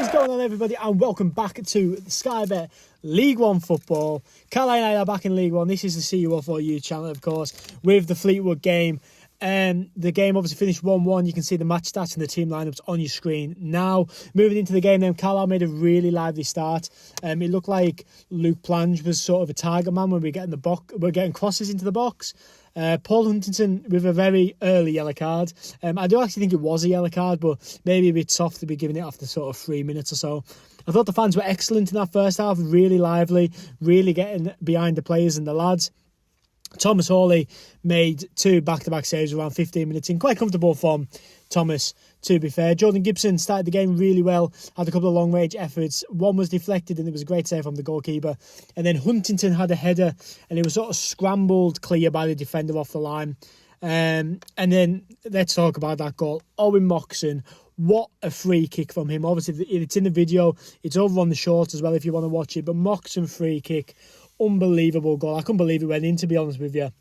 What is going on, everybody, and welcome back to Sky Bet League One football. Carlisle and I are back in League One. This is the CU4U channel, of course, with the Fleetwood game. The game obviously finished 1-1. You can see the match stats and the team lineups on your screen now. Moving into the game then, Carlisle made a really lively start. It looked like Luke Plange was sort of a target man when we're getting crosses into the box. Paul Huntington with a very early yellow card. I do actually think it was a yellow card, but maybe a bit soft to be giving it after sort of 3 minutes or so. I thought the fans were excellent in that first half, really lively, really getting behind the players and the lads. Thomas Hawley made 2 back-to-back saves around 15 minutes in quite comfortable form. Thomas, to be fair. Jordan Gibson started the game really well, had a couple of long-range efforts. One was deflected and it was a great save from the goalkeeper. And then Huntington had a header and it was sort of scrambled clear by the defender off the line. And then let's talk about that goal. Owen Moxon, what a free kick from him. Obviously, it's in the video. It's over on the shorts as well if you want to watch it. But Moxon free kick, unbelievable goal. I couldn't believe it went in, to be honest with you.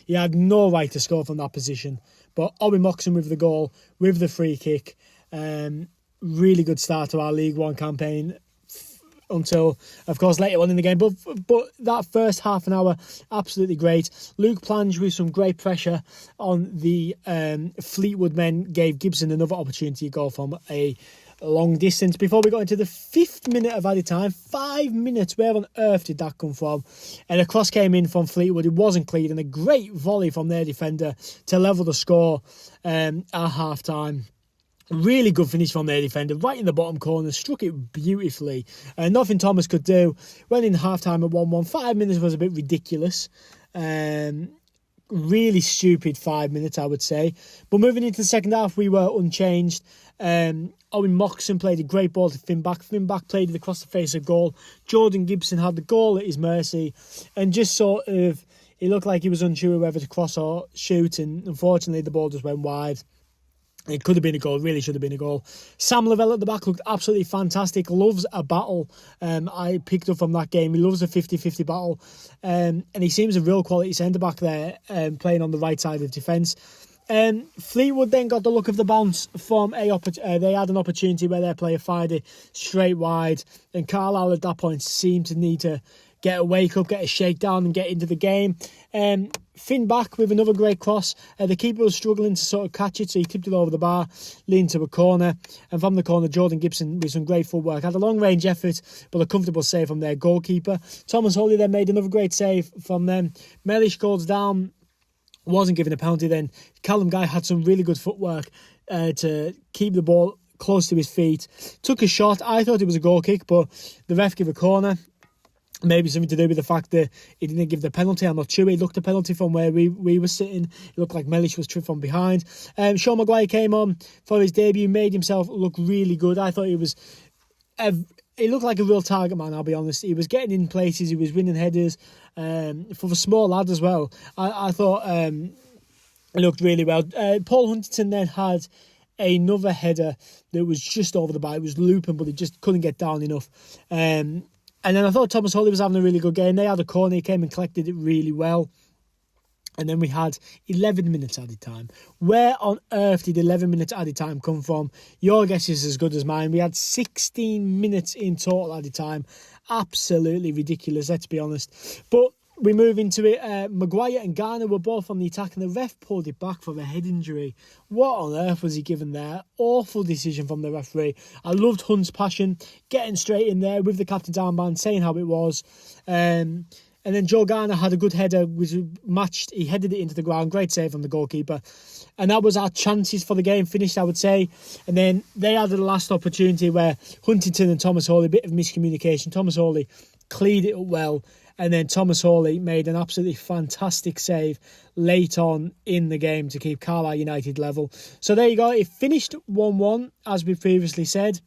He had no right to score from that position. But Owen Moxon with the goal, with the free kick. Really good start to our League One campaign until, of course, later on in the game. But that first half an hour, absolutely great. Luke Plange with some great pressure on the Fleetwood men gave Gibson another opportunity to go from a long distance. Before we got into the 5th minute of added time, 5 minutes, where on earth did that come from? And a cross came in from Fleetwood, it wasn't cleared, and a great volley from their defender to level the score at half time. Really good finish from their defender, right in the bottom corner, struck it beautifully. Nothing Thomas could do. Went in half time at 1-1. 5 minutes was a bit ridiculous. Really stupid 5 minutes, I would say. But moving into the second half, we were unchanged. Owen Moxon played a great ball to Finn Back. Finn Back played it across the face of goal. Jordan Gibson had the goal at his mercy and just sort of, it looked like he was unsure whether to cross or shoot, and unfortunately the ball just went wide. It could have been a goal, really should have been a goal. Sam Lavelle at the back looked absolutely fantastic, loves a battle. I picked up from that game. He loves a 50-50 battle. And he seems a real quality centre-back there, playing on the right side of defence. Fleetwood then got the look of the bounce from they had an opportunity where their player fired it straight wide, and Carlisle at that point seemed to need to get a wake up, get a shakedown and get into the game. Finn Back with another great cross. The keeper was struggling to sort of catch it, so he tipped it over the bar, leaned to a corner, and from the corner Jordan Gibson with some great footwork had a long range effort but a comfortable save from their goalkeeper. Thomas Hawley then made another great save from them. Mellish goes down, wasn't given a penalty then. Callum Guy had some really good footwork to keep the ball close to his feet. Took a shot. I thought it was a goal kick, but the ref gave a corner. Maybe something to do with the fact that he didn't give the penalty. I'm not sure. He looked a penalty from where we were sitting. It looked like Mellish was tripped from behind. Sean Maguire came on for his debut, made himself look really good. I thought he looked like a real target man, I'll be honest. He was getting in places, he was winning headers. For the small lad as well, I thought it looked really well. Paul Huntington then had another header that was just over the bar. It was looping, but he just couldn't get down enough. And then I thought Thomas Hawley was having a really good game. They had a corner, he came and collected it really well. And then we had 11 minutes added time. Where on earth did 11 minutes added time come from? Your guess is as good as mine. We had 16 minutes in total added time. Absolutely ridiculous, let's be honest. But we move into it. Maguire and Garner were both on the attack and the ref pulled it back for a head injury. What on earth was he given there? Awful decision from the referee. I loved Hunt's passion, getting straight in there with the captain's armband, saying how it was. And then Joe Garner had a good header, which matched. He headed it into the ground. Great save from the goalkeeper. And that was our chances for the game finished, I would say. And then they had the last opportunity where Huntington and Thomas Hawley, a bit of miscommunication. Thomas Hawley cleared it up well. And then Thomas Hawley made an absolutely fantastic save late on in the game to keep Carlisle United level. So there you go. It finished 1-1, as we previously said.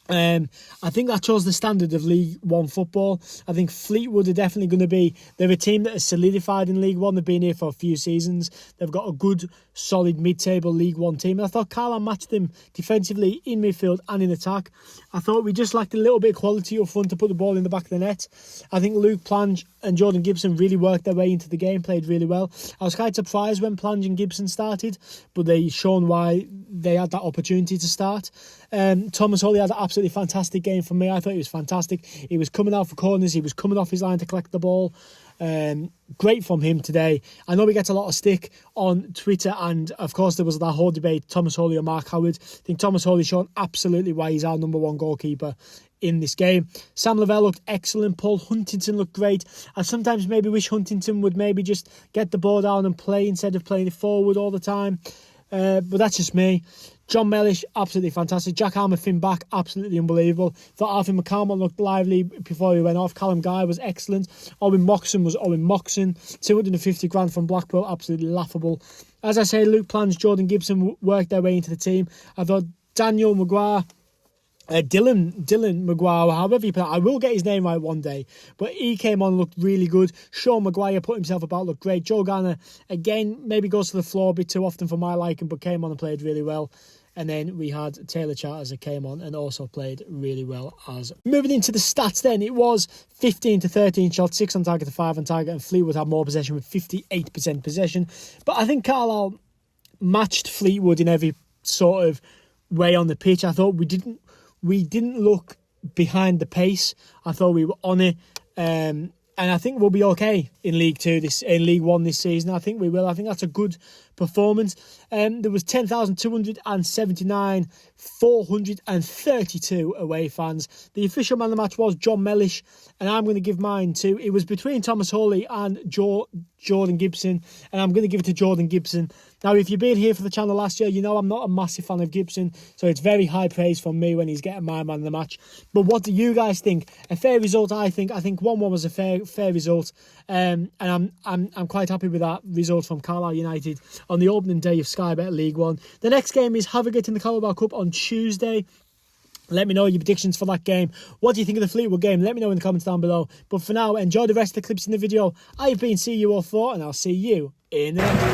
I think that shows the standard of League One football. I think Fleetwood are definitely going to be, they're a team that is solidified in League One. They've been here for a few seasons. They've got a good, solid mid-table League One team. And I thought Carlisle matched them defensively in midfield and in attack. I thought we just lacked a little bit of quality up front to put the ball in the back of the net. I think Luke Plange and Jordan Gibson really worked their way into the game, played really well. I was quite surprised when Plange and Gibson started, but they shown why they had that opportunity to start. Thomas Holley had an absolutely fantastic game for me. I thought he was fantastic. He was coming out for corners. He was coming off his line to collect the ball. Great from him today. I know he gets a lot of stick on Twitter, and of course there was that whole debate, Thomas Holley or Mark Howard. I think Thomas Holley shown absolutely why he's our number one goalkeeper in this game. Sam Lavelle looked excellent. Paul Huntington looked great. I sometimes maybe wish Huntington would maybe just get the ball down and play instead of playing it forward all the time. But that's just me. John Mellish, absolutely fantastic. Jack Harmer, Finn back, absolutely unbelievable. Thought Arthur McCalmont looked lively before he went off. Callum Guy was excellent. Owen Moxon was Owen Moxon. 250 grand from Blackpool, absolutely laughable. As I say, Luke Plans, Jordan Gibson worked their way into the team. I thought Daniel Maguire, Dylan Maguire, however you put it, I will get his name right one day, but he came on, looked really good. Sean Maguire put himself about, looked great. Joe Garner, again, maybe goes to the floor a bit too often for my liking, but came on and played really well. And then we had Taylor Charters that came on and also played really well as. Moving into the stats then, it was 15 to 13 shots, 6 on target to 5 on target, and Fleetwood had more possession with 58% possession. But I think Carlisle matched Fleetwood in every sort of way on the pitch. I thought we didn't look behind the pace. I thought we were on it. And I think we'll be okay in League One this season. I think we will. I think that's a good performance. There was 10,279, 432 away fans. The official man of the match was John Mellish, and I'm going to give mine to, it was between Thomas Holley and Jordan Gibson, and I'm going to give it to Jordan Gibson. Now, if you've been here for the channel last year, you know I'm not a massive fan of Gibson, so it's very high praise from me when he's getting my man of the match. But what do you guys think? A fair result, I think. I think 1-1 was a fair result, and I'm quite happy with that result from Carlisle United on the opening day of Sky Bet League One. The next game is Harrogate in the Carabao Cup on Tuesday. Let me know your predictions for that game. What do you think of the Fleetwood game? Let me know in the comments down below. But for now, enjoy the rest of the clips in the video. I've been CU04, and I'll see you in the next video.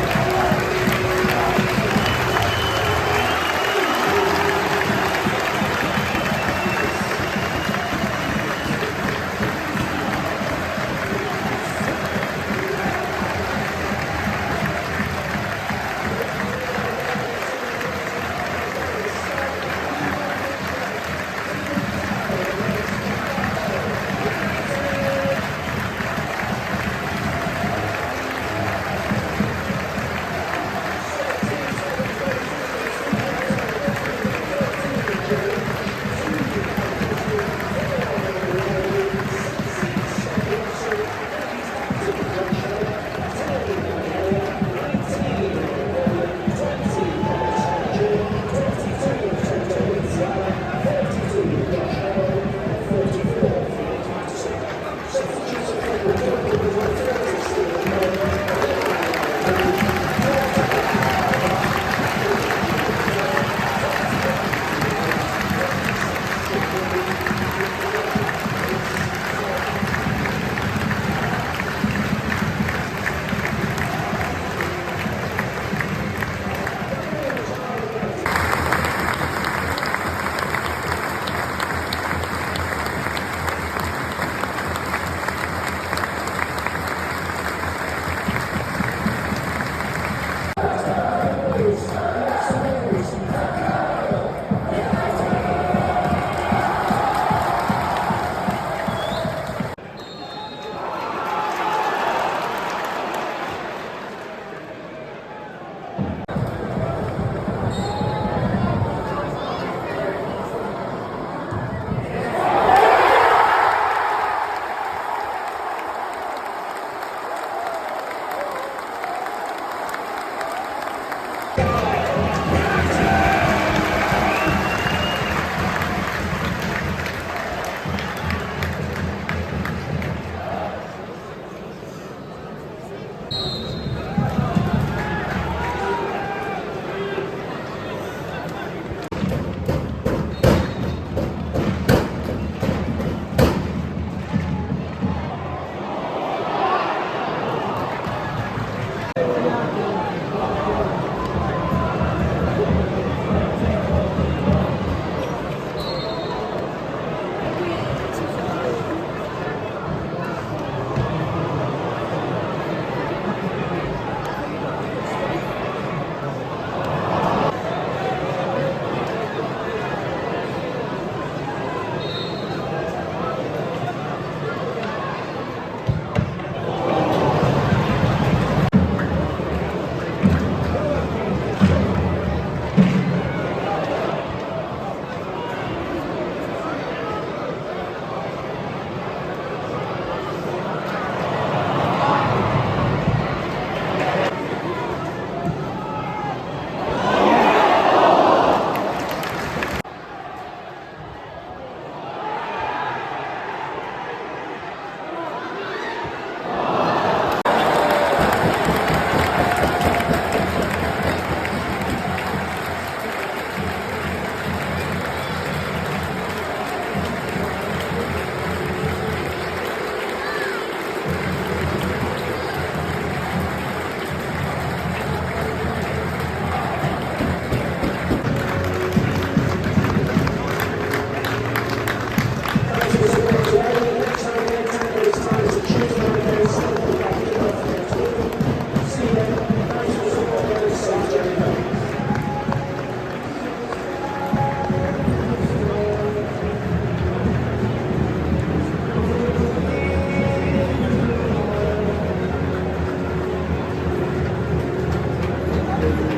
Bye.